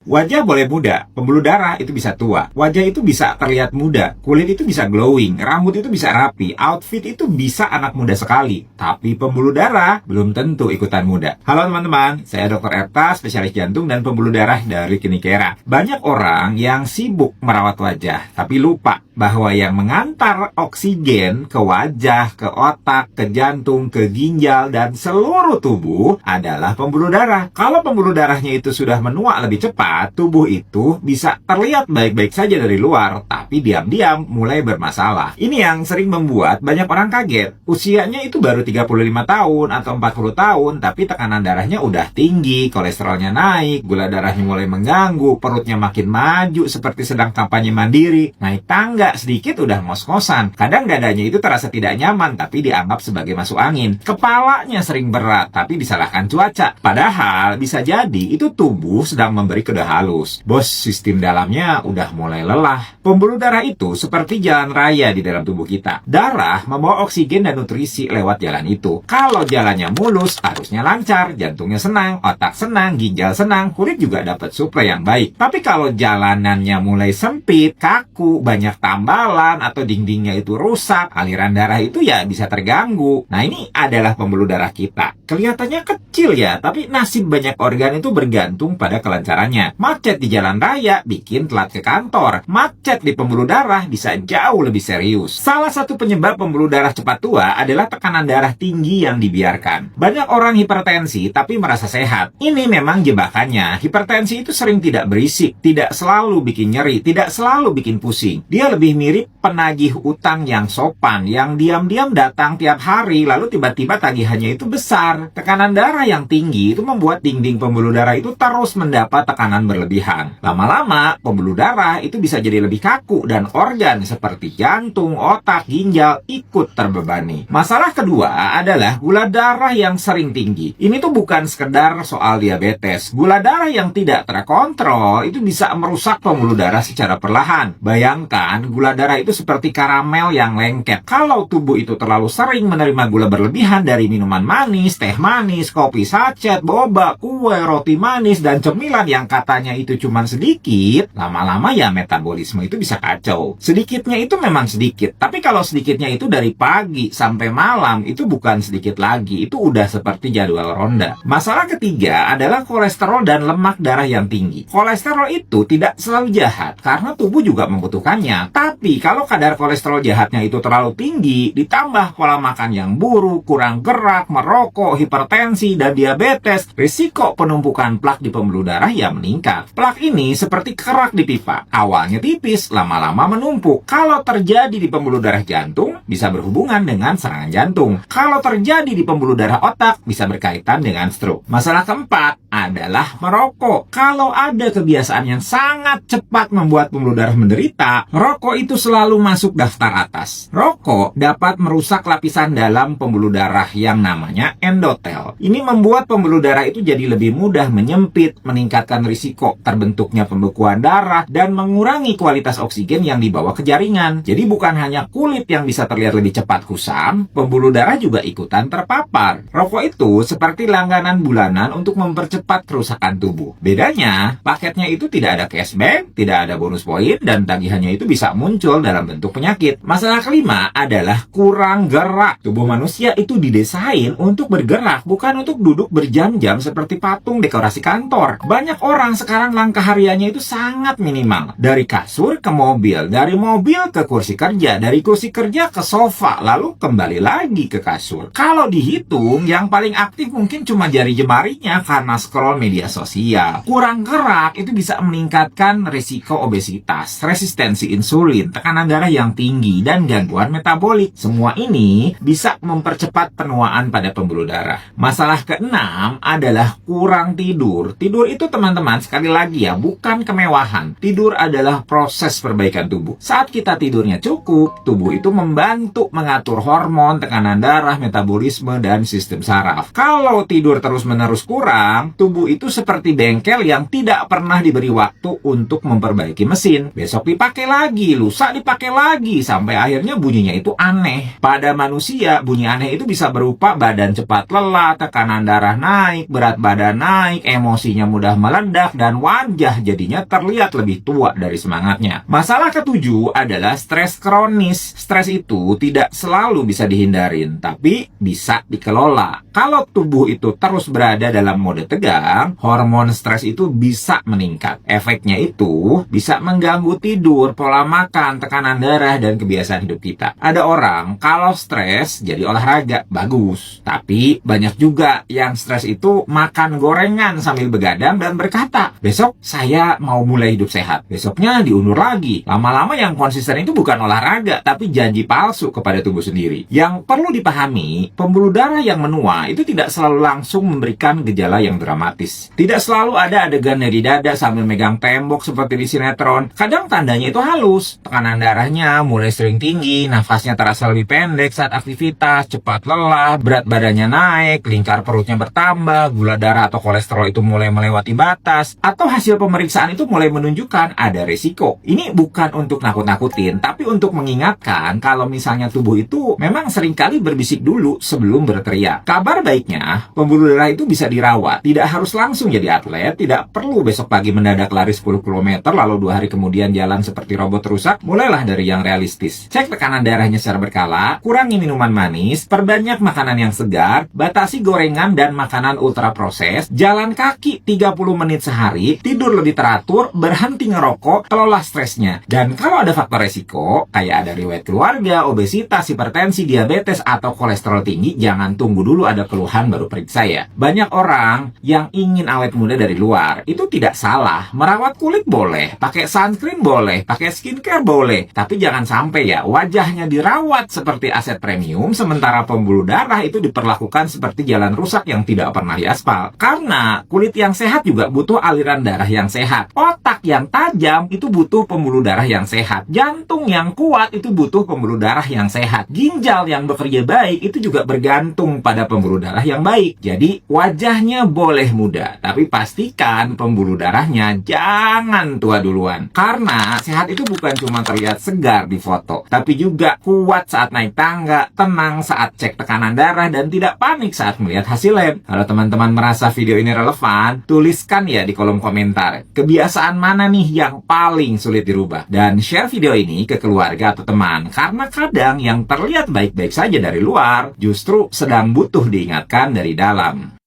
Wajah boleh muda, pembuluh darah itu bisa tua, wajah itu bisa terlihat muda, kulit itu bisa glowing, rambut itu bisa rapi, outfit itu bisa anak muda sekali. Tapi pembuluh darah belum tentu ikutan muda. Halo teman-teman, saya Dr. Erta, spesialis jantung dan pembuluh darah dari Klinik Era. Banyak orang yang sibuk merawat wajah, tapi lupa bahwa yang mengantar oksigen ke wajah, ke otak, ke jantung, ke ginjal, dan seluruh tubuh adalah pembuluh darah. Kalau pembuluh darahnya itu sudah menua lebih cepat, tubuh itu bisa terlihat baik-baik saja dari luar, tapi diam-diam mulai bermasalah. Ini yang sering membuat banyak orang kaget. Usianya itu baru 35 tahun atau 40 tahun, tapi tekanan darahnya udah tinggi, kolesterolnya naik, gula darahnya mulai mengganggu, perutnya makin maju seperti sedang kampanye mandiri, naik tangga sedikit udah ngos-ngosan. Kadang dadanya itu terasa tidak nyaman, tapi dianggap sebagai masuk angin. Kepalanya sering berat, tapi disalahkan cuaca. Padahal bisa jadi itu tubuh sedang memberi kode halus. Bos, sistem dalamnya udah mulai lelah. Pembuluh darah itu seperti jalan raya di dalam tubuh kita. Darah membawa oksigen dan nutrisi lewat jalan itu. Kalau jalannya mulus, harusnya lancar, jantungnya senang, otak senang, ginjal senang, kulit juga dapat suplai yang baik. Tapi kalau jalanannya mulai sempit, kaku, banyak tambalan, atau dindingnya itu rusak, aliran darah itu ya bisa terganggu. Nah, ini adalah pembuluh darah kita. Kelihatannya kecil ya, tapi nasib banyak organ itu bergantung pada kelancarannya. Macet di jalan raya bikin telat ke kantor. Macet di pembuluh darah bisa jauh lebih serius. Salah satu penyebab pembuluh darah cepat tua adalah tekanan darah tinggi yang dibiarkan. Banyak orang hipertensi tapi merasa sehat. Ini memang jebakannya. Hipertensi itu sering tidak berisik, tidak selalu bikin nyeri, tidak selalu bikin pusing. Dia lebih mirip penagih utang yang sopan, yang diam-diam datang tiap hari, lalu tiba-tiba tagihannya itu besar. Tekanan darah yang tinggi itu membuat dinding pembuluh darah itu terus mendapat tekanan berlebihan. Lama-lama, pembuluh darah itu bisa jadi lebih kaku dan organ seperti jantung, otak, ginjal ikut terbebani. Masalah kedua adalah gula darah yang sering tinggi. Ini tuh bukan sekedar soal diabetes. Gula darah yang tidak terkontrol itu bisa merusak pembuluh darah secara perlahan. Bayangkan, gula darah itu seperti karamel yang lengket. Kalau tubuh itu terlalu sering menerima gula berlebihan dari minuman manis, teh manis, kopi sachet, boba, kue, roti manis, dan cemilan yang katanya itu cuma sedikit, lama-lama ya metabolisme itu bisa kacau. Sedikitnya itu memang sedikit, tapi kalau sedikitnya itu dari pagi sampai malam, itu bukan sedikit lagi, itu udah seperti jadwal ronda. Masalah ketiga adalah kolesterol dan lemak darah yang tinggi. Kolesterol itu tidak selalu jahat, karena tubuh juga membutuhkannya. Tapi kalau kadar kolesterol jahatnya itu terlalu tinggi, ditambah pola makan yang buruk, kurang gerak, merokok, hipertensi, dan diabetes, risiko penumpukan plak di pembuluh darah ya meningkat. Plak ini seperti kerak di pipa. Awalnya tipis, lama-lama menumpuk. Kalau terjadi di pembuluh darah jantung, bisa berhubungan dengan serangan jantung. Kalau terjadi di pembuluh darah otak, bisa berkaitan dengan stroke. Masalah keempat adalah merokok. Kalau ada kebiasaan yang sangat cepat membuat pembuluh darah menderita, rokok itu selalu masuk daftar atas. Rokok dapat merusak lapisan dalam pembuluh darah yang namanya endotel. Ini membuat pembuluh darah itu jadi lebih mudah menyempit, meningkatkan risiko terbentuknya pembekuan darah, dan mengurangi kualitas oksigen yang dibawa ke jaringan. Jadi bukan hanya kulit yang bisa terlihat lebih cepat kusam, pembuluh darah juga ikutan terpapar. Rokok itu seperti langganan bulanan untuk mempercepat kerusakan tubuh. Bedanya, paketnya itu tidak ada cashback, tidak ada bonus poin, dan tagihannya itu bisa muncul dalam bentuk penyakit. Masalah kelima adalah kurang gerak. Tubuh manusia itu didesain untuk bergerak, bukan untuk duduk berjam-jam seperti patung dekorasi kantor. Banyak orang sekarang langkah hariannya itu sangat minimal. Dari kasur ke mobil, dari mobil ke kursi kerja, dari kursi kerja ke sofa, lalu kembali lagi ke kasur. Kalau dihitung, yang paling aktif mungkin cuma jari jemarinya karena scroll media sosial. Kurang gerak itu bisa meningkatkan risiko obesitas, resistensi insulin, tekanan darah yang tinggi, dan gangguan metabolik. Semua ini bisa mempercepat penuaan pada pembuluh darah. Masalah keenam adalah kurang tidur. Tidur itu teman-teman, sekali lagi ya, bukan kemewahan. Tidur adalah proses perbaikan tubuh. Saat kita tidurnya cukup, tubuh itu membantu mengatur hormon, tekanan darah, metabolisme, dan sistem saraf. Kalau tidur terus-menerus kurang, tubuh itu seperti bengkel yang tidak pernah diberi waktu untuk memperbaiki mesin. Besok dipakai lagi, lusa dipakai lagi, sampai akhirnya bunyinya itu aneh. Pada manusia, bunyi aneh itu bisa berupa badan cepat lelah, tekanan darah naik, berat badan naik, emosinya mudah meledak, dan wajah jadinya terlihat lebih tua dari semangatnya. Masalah ketujuh adalah stres kronis. Stres itu tidak selalu bisa dihindarin, tapi bisa dikelola. Kalau tubuh itu terus berada dalam mode tegang, hormon stres itu bisa meningkat. Efeknya itu bisa mengganggu tidur, pola makan, tekanan darah, dan kebiasaan hidup kita. Ada orang kalau stres jadi olahraga, bagus. Tapi banyak juga yang stres itu makan gorengan sambil begadang dan berkata, besok saya mau mulai hidup sehat. Besoknya diundur lagi. Lama-lama yang konsisten itu bukan olahraga, tapi janji palsu kepada tubuh sendiri. Yang perlu dipahami, pembuluh darah yang menua itu tidak selalu langsung memberikan gejala yang dramatis. Tidak selalu ada adegan dari dada sambil megang tembok seperti di sinetron. Kadang tandanya itu halus. Tekanan darahnya mulai sering tinggi, nafasnya terasa lebih pendek saat aktivitas, cepat lelah, berat badannya naik, lingkar perutnya bertambah, gula darah atau kolesterol itu mulai melewati batas, atau hasil pemeriksaan itu mulai menunjukkan ada resiko. Ini bukan untuk nakut-nakutin, tapi untuk mengingatkan kalau misalnya tubuh itu memang seringkali berbisik dulu sebelum berteriak. Kabar baiknya, pembuluh darah itu bisa dirawat, tidak harus langsung jadi atlet, tidak perlu besok pagi mendadak lari 10 km lalu 2 hari kemudian jalan seperti robot rusak. Mulailah dari yang realistis. Cek tekanan darahnya secara berkala, kurangi minuman manis, perbanyak makanan yang segar, batasi gorengan dan makanan ultraproses, jalan kaki 30 menit sehari, tidur lebih teratur, berhenti ngerokok, kelola stresnya. Dan kalau ada faktor resiko, kayak ada riwayat keluarga, obesitas, hipertensi, diabetes, atau kolesterol tinggi, jangan tunggu dulu ada keluhan baru periksa ya. Banyak orang yang ingin awet muda dari luar, itu tidak salah. Merawat kulit boleh, pakai sunscreen boleh, pakai skincare boleh, tapi jangan sampai ya wajahnya dirawat seperti aset premium, sementara pembuluh darah itu diperlakukan seperti jalan rusak yang tidak pernah diaspal. Karena kulit yang sehat juga butuh aliran darah yang sehat. Otak yang tajam itu butuh pembuluh darah yang sehat. Jantung yang kuat itu butuh pembuluh darah yang sehat. Ginjal yang bekerja baik itu juga bergantung pada pembuluh darah yang baik. Jadi wajahnya boleh muda, tapi pastikan pembuluh darahnya jangan tua duluan. Karena sehat itu bukan cuma terlihat segar di foto, tapi juga kuat saat naik tangga, tenang saat cek tekanan darah, dan tidak panik saat melihat hasil lab. Kalau teman-teman merasa video ini relevan, tuliskan ya di kolom komentar, kebiasaan mana nih yang paling sulit dirubah? Dan share video ini ke keluarga atau teman, karena kadang yang terlihat baik-baik saja dari luar, justru sedang butuh diingatkan dari dalam.